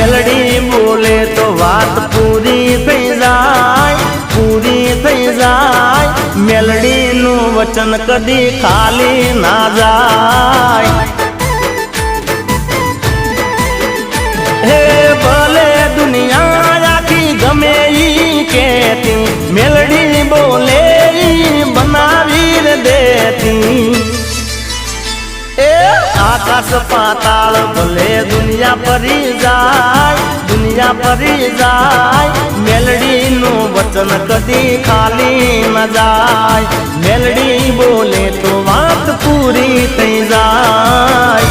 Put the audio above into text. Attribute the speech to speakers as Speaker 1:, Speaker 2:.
Speaker 1: Melody बोले तो बात पूरी थई जाय मेलडी नु वचन कदी खाली ना जाय हे भले दुनिया आखी गमे ई कहती मेलडी बोले बनावी देती ए आकाश पाताल भले दुनिया परी जाय मेलडी नु वचन कदी खाली न जाय मेलडी बोले तो बात पूरी थई जाय।